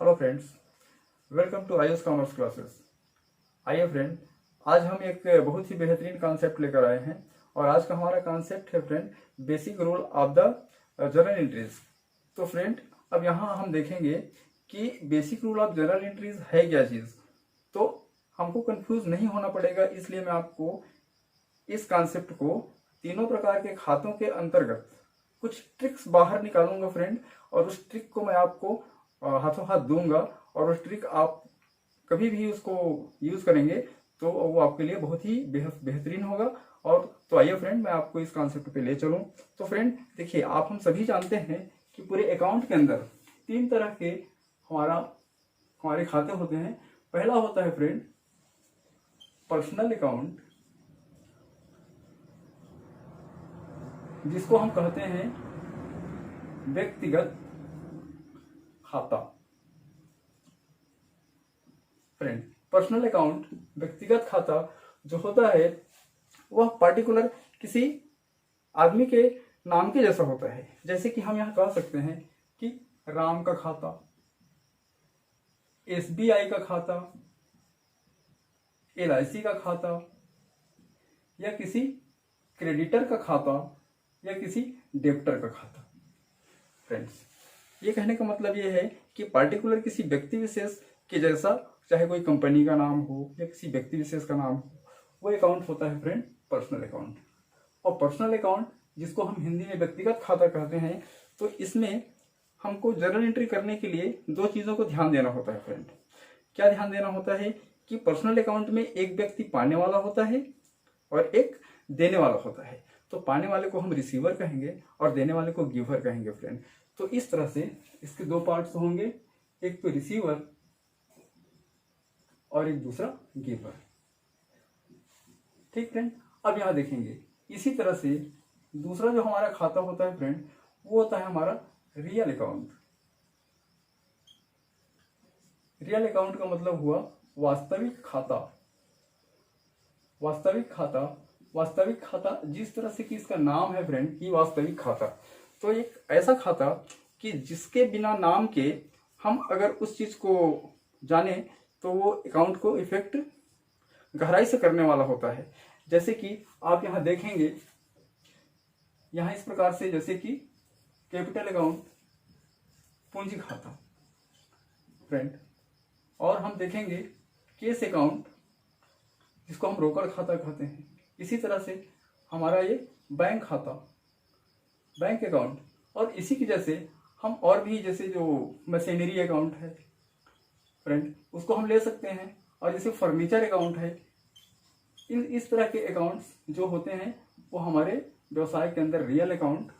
Hello friends, welcome to Ayush commerce classes. आइए friend, आज हम एक बहुत ही बेहतरीन कॉन्सेप्ट लेकर आए हैं और आज का हमारा कॉन्सेप्ट है friend basic rule of the journal entries. तो फ्रेंड, अब यहाँ हम देखेंगे कि basic rule of journal entries है क्या चीज़। तो हमको कंफ्यूज नहीं होना पड़ेगा, इसलिए मैं आपको इस कॉन्सेप्ट को तीनों प्रकार के खातों के अंतर्गत कुछ ट्रिक्स बाहर निकालूंगा फ्रेंड, और उस ट्रिक को मैं आपको हाथों हाथ दूंगा और उस ट्रिक आप कभी भी उसको यूज करेंगे तो वो आपके लिए बहुत ही बेहतरीन होगा। और तो आइए फ्रेंड, मैं आपको इस कॉन्सेप्ट पे ले चलूं। तो फ्रेंड देखिए, आप हम सभी जानते हैं कि पूरे अकाउंट के अंदर तीन तरह के हमारे खाते होते हैं। पहला होता है फ्रेंड पर्सनल अकाउंट, जिसको हम कहते हैं व्यक्तिगत खाता। फ्रेंड, पर्सनल अकाउंट व्यक्तिगत खाता जो होता है वह पर्टिकुलर किसी आदमी के नाम के जैसा होता है। जैसे कि हम यहाँ कह सकते हैं कि राम का खाता, SBI का खाता, LIC का खाता, या किसी क्रेडिटर का खाता, या किसी डेबिटर का खाता। फ्रेंड्स, ये कहने का मतलब ये है कि पर्टिकुलर किसी व्यक्ति विशेष के जैसा, चाहे कोई कंपनी का नाम हो या किसी व्यक्ति विशेष का नाम हो, वो अकाउंट होता है फ्रेंड पर्सनल अकाउंट। और पर्सनल अकाउंट जिसको हम हिंदी में व्यक्तिगत खाता कहते हैं, तो इसमें हमको जर्नल एंट्री करने के लिए दो चीज़ों को ध्यान देना होता है फ्रेंड। क्या ध्यान देना होता है कि पर्सनल अकाउंट में एक व्यक्ति पाने वाला होता है और एक देने वाला होता है। तो पाने वाले को हम रिसीवर कहेंगे और देने वाले को गिवर कहेंगे फ्रेंड। तो इस तरह से इसके दो पार्ट्स होंगे, एक तो रिसीवर और एक दूसरा गिवर। ठीक फ्रेंड, अब यहां देखेंगे इसी तरह से दूसरा जो हमारा खाता होता है फ्रेंड, वो होता है हमारा रियल अकाउंट। रियल अकाउंट का मतलब हुआ वास्तविक खाता। वास्तविक खाता, वास्तविक खाता जिस तरह से कि इसका नाम है फ्रेंड कि वास्तविक खाता, तो एक ऐसा खाता कि जिसके बिना नाम के हम अगर उस चीज को जाने तो वो अकाउंट को इफेक्ट गहराई से करने वाला होता है। जैसे कि आप यहां देखेंगे, यहां इस प्रकार से, जैसे कि कैपिटल अकाउंट, पूंजी खाता फ्रेंड, और हम देखेंगे केस अकाउंट जिसको हम रोकड़ खाता कहते हैं। इसी तरह से हमारा ये बैंक खाता, बैंक अकाउंट, और इसी की जैसे हम और भी, जैसे जो मशीनरी अकाउंट है फ्रेंड, उसको हम ले सकते हैं। और जैसे फर्नीचर अकाउंट है, इस तरह के अकाउंट्स जो होते हैं वो हमारे व्यवसाय के अंदर रियल अकाउंट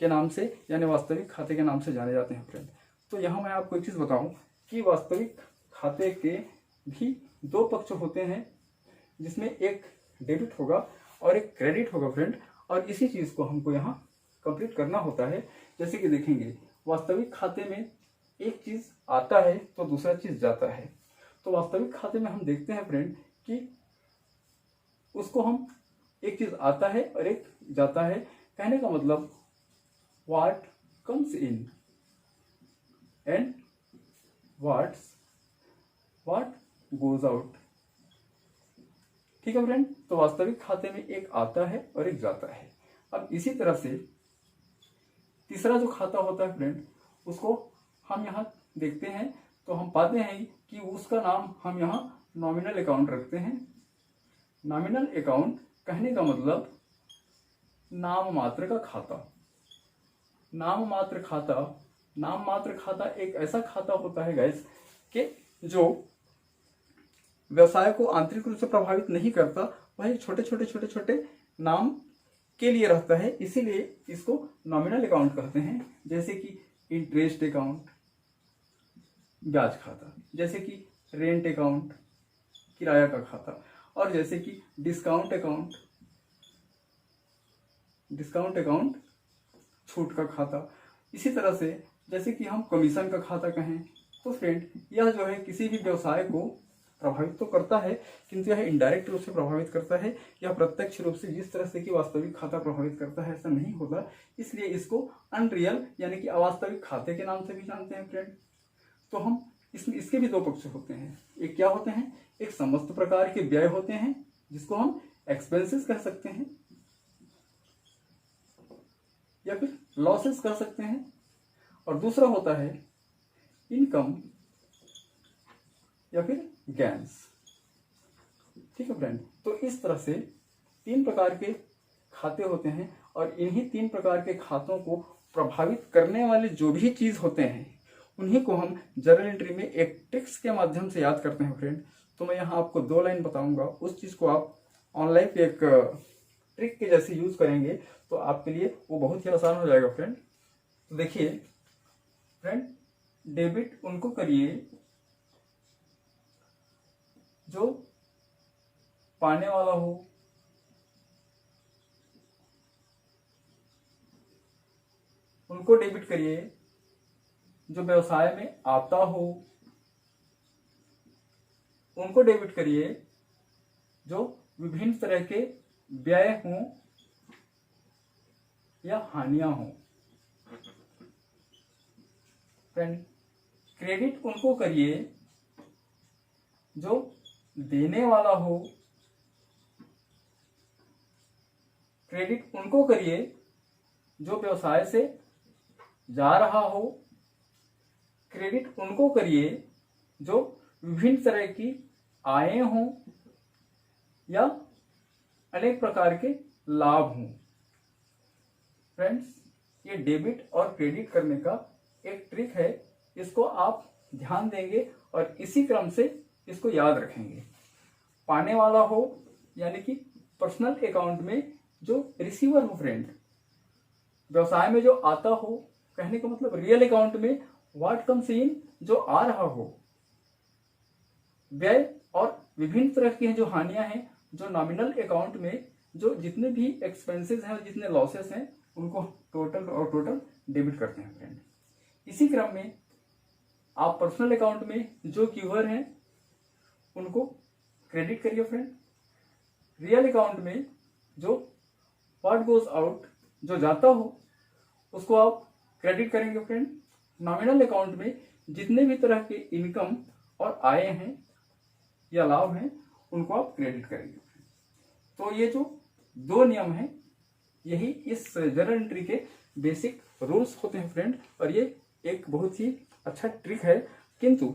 के नाम से, यानी वास्तविक खाते के नाम से जाने जाते हैं फ्रेंड। तो यहाँ मैं आपको एक चीज़ बताऊं कि वास्तविक खाते के भी दो पक्ष होते हैं, जिसमें एक डेबिट होगा और एक क्रेडिट होगा फ्रेंड। और इसी चीज़ को हमको यहाँ कंप्लीट करना होता है। जैसे कि देखेंगे, वास्तविक खाते में एक चीज़ आता है तो दूसरा चीज़ जाता है। तो वास्तविक खाते में हम देखते हैं फ्रेंड कि उसको हम, एक चीज़ आता है और एक जाता है। कहने का मतलब what comes in and what goes out. ठीक है फ्रेंड, तो वास्तविक खाते में एक आता है और एक जाता है। अब इसी तरह से तीसरा जो खाता होता है फ्रेंड, उसको हम यहाँ देखते हैं तो हम पाते हैं कि उसका नाम हम यहाँ नॉमिनल अकाउंट रखते हैं। नॉमिनल अकाउंट कहने का मतलब नाम मात्र का खाता। नाम मात्र खाता, नाम मात्र खाता एक ऐसा खाता होता है गैस कि जो व्यवसाय को आंतरिक रूप से प्रभावित नहीं करता, वह छोटे छोटे नाम के लिए रहता है, इसीलिए इसको नॉमिनल अकाउंट कहते हैं। जैसे कि इंटरेस्ट अकाउंट, ब्याज खाता, जैसे कि रेंट अकाउंट, किराया का खाता, और जैसे कि डिस्काउंट अकाउंट, छूट का खाता। इसी तरह से जैसे कि हम कमीशन का खाता कहें, तो फ्रेंड यह जो है किसी भी व्यवसाय को प्रभावित तो करता है, किंतु यह इनडायरेक्ट रूप से प्रभावित करता है। यह प्रत्यक्ष रूप से जिस तरह से कि वास्तविक खाता प्रभावित करता है ऐसा नहीं होता, इसलिए इसको अनरियल यानी कि अवास्तविक खाते के नाम से भी जानते हैं फ्रेंड। तो हम इसके भी दो पक्ष होते हैं। एक क्या होते हैं, एक समस्त प्रकार के व्यय होते हैं जिसको हम एक्सपेंसेस कह सकते हैं या फिर लॉसेस कह सकते हैं, और दूसरा होता है इनकम या फिर गेन्स। ठीक है फ्रेंड, तो इस तरह से 3 प्रकार के खाते होते हैं, और इन्हीं 3 प्रकार के खातों को प्रभावित करने वाले जो भी चीज होते हैं उन्हीं को हम जर्नल एंट्री में एक ट्रिक्स के माध्यम से याद करते हैं फ्रेंड। तो मैं यहाँ आपको 2 लाइन बताऊंगा, उस चीज को आप ऑनलाइन पे एक ट्रिक के जैसे यूज करेंगे तो आपके लिए वो बहुत ही आसान हो जाएगा फ्रेंड। तो देखिए फ्रेंड, डेबिट उनको करिए जो पाने वाला हो, उनको डेबिट करिए जो व्यवसाय में आता हो, उनको डेबिट करिए जो विभिन्न तरह के व्यय हों या हानियां हों। फ्रेंड, क्रेडिट उनको करिए जो देने वाला हो, क्रेडिट उनको करिए जो व्यवसाय से जा रहा हो, क्रेडिट उनको करिए जो विभिन्न तरह की आय हों या अनेक प्रकार के लाभ हों। फ्रेंड्स, ये डेबिट और क्रेडिट करने का एक ट्रिक है, इसको आप ध्यान देंगे और इसी क्रम से इसको याद रखेंगे। पाने वाला हो यानी कि पर्सनल अकाउंट में जो रिसीवर हो फ्रेंड, व्यवसाय में जो आता हो, कहने का मतलब रियल अकाउंट में व्हाट कम्स इन जो आ रहा हो, व्यय और विभिन्न तरह की जो हानियां हैं, जो नॉमिनल अकाउंट में जो जितने भी एक्सपेंसेस हैं और जितने लॉसेस हैं उनको टोटल डेबिट करते हैं फ्रेंड। इसी क्रम में आप पर्सनल अकाउंट में जो गिवर हैं उनको क्रेडिट करिए फ्रेंड। रियल अकाउंट में जो व्हाट गोज आउट जो जाता हो उसको आप क्रेडिट करेंगे फ्रेंड। नॉमिनल अकाउंट में जितने भी तरह के इनकम और आय हैं या लाभ हैं उनको आप क्रेडिट करेंगे। तो ये जो 2 नियम हैं यही इस जर्नल एंट्री के बेसिक रूल्स होते हैं फ्रेंड, और ये एक बहुत ही अच्छा ट्रिक है। किंतु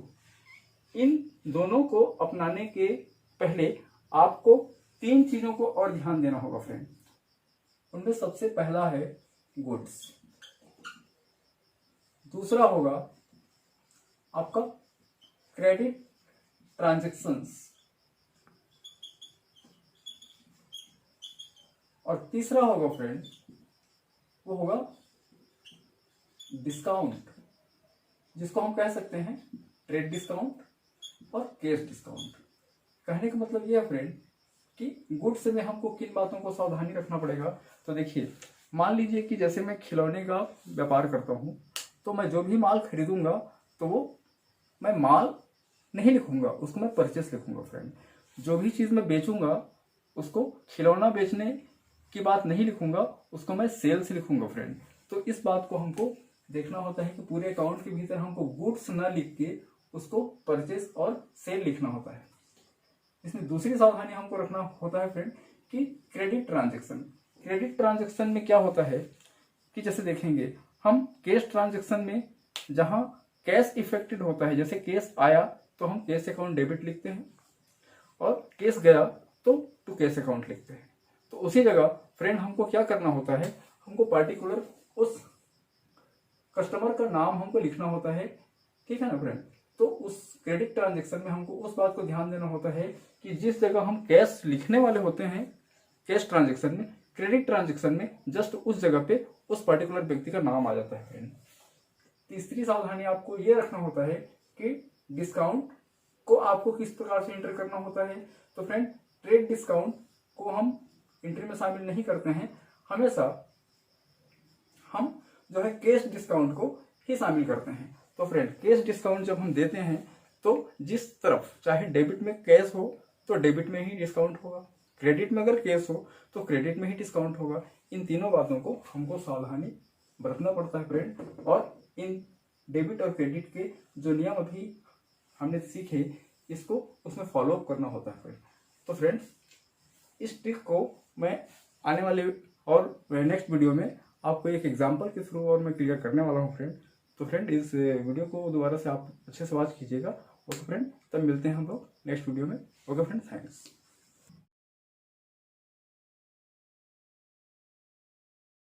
इन दोनों को अपनाने के पहले आपको 3 चीजों को और ध्यान देना होगा फ्रेंड। उनमें सबसे पहला है गुड्स, दूसरा होगा आपका क्रेडिट ट्रांजैक्शंस, और तीसरा होगा फ्रेंड वो होगा डिस्काउंट, जिसको हम कह सकते हैं ट्रेड डिस्काउंट और कैश डिस्काउंट। कहने का मतलब ये है फ्रेंड कि गुड्स में हमको किन बातों को सावधानी रखना पड़ेगा। तो देखिए, मान लीजिए कि जैसे मैं खिलौने का व्यापार करता हूँ, तो मैं जो भी माल खरीदूंगा तो वो मैं माल नहीं लिखूंगा, उसको मैं परचेस लिखूंगा फ्रेंड। जो भी चीज मैं बेचूंगा उसको खिलौना बेचने की बात नहीं लिखूंगा, उसको मैं सेल्स लिखूंगा फ्रेंड। तो इस बात को हमको देखना होता है कि पूरे अकाउंट के भीतर हमको गुड्स ना लिख के उसको परचेस और सेल लिखना होता है। इसमें दूसरी सावधानी हमको रखना होता है फ्रेंड कि क्रेडिट ट्रांजैक्शन। क्रेडिट ट्रांजैक्शन में क्या होता है कि जैसे देखेंगे हम कैश ट्रांजैक्शन में जहां कैश इफेक्टेड होता है, जैसे कैश आया तो हम कैश अकाउंट डेबिट लिखते हैं और कैश गया तो टू कैश अकाउंट लिखते हैं। तो उसी जगह फ्रेंड हमको क्या करना होता है, हमको पार्टिकुलर उस कस्टमर का नाम हमको लिखना होता है, ठीक है ना फ्रेंड। तो उस क्रेडिट ट्रांजैक्शन में हमको उस बात को ध्यान देना होता है कि जिस जगह हम कैश लिखने वाले होते हैं कैश ट्रांजैक्शन में, क्रेडिट ट्रांजैक्शन में जस्ट उस जगह पे उस पर्टिकुलर व्यक्ति का नाम आ जाता है फ्रेंड। तीसरी सावधानी आपको ये रखना होता है कि डिस्काउंट को आपको किस प्रकार से एंटर करना होता है। तो फ्रेंड, ट्रेड डिस्काउंट को हम एंट्री में शामिल नहीं करते हैं, हमेशा हम जो है कैश डिस्काउंट को ही शामिल करते हैं। तो फ्रेंड, कैश डिस्काउंट जब हम देते हैं तो जिस तरफ चाहे डेबिट में कैश हो तो डेबिट में ही डिस्काउंट होगा, क्रेडिट में अगर कैश हो तो क्रेडिट में ही डिस्काउंट होगा। इन तीनों बातों को हमको सावधानी बरतना पड़ता है फ्रेंड, और इन डेबिट और क्रेडिट के जो नियम अभी हमने सीखे इसको उसमें फॉलो अप करना होता है फ्रेंड। तो फ्रेंड्स इस ट्रिक को मैं आने वाले और नेक्स्ट वीडियो में आपको एक एग्जांपल के थ्रू और मैं क्लियर करने वाला हूँ फ्रेंड। तो फ्रेंड इस वीडियो को दोबारा से आप अच्छे से वॉच कीजिएगा। ओके फ्रेंड, तब मिलते हैं हम लोग नेक्स्ट वीडियो में। Okay friend, thanks.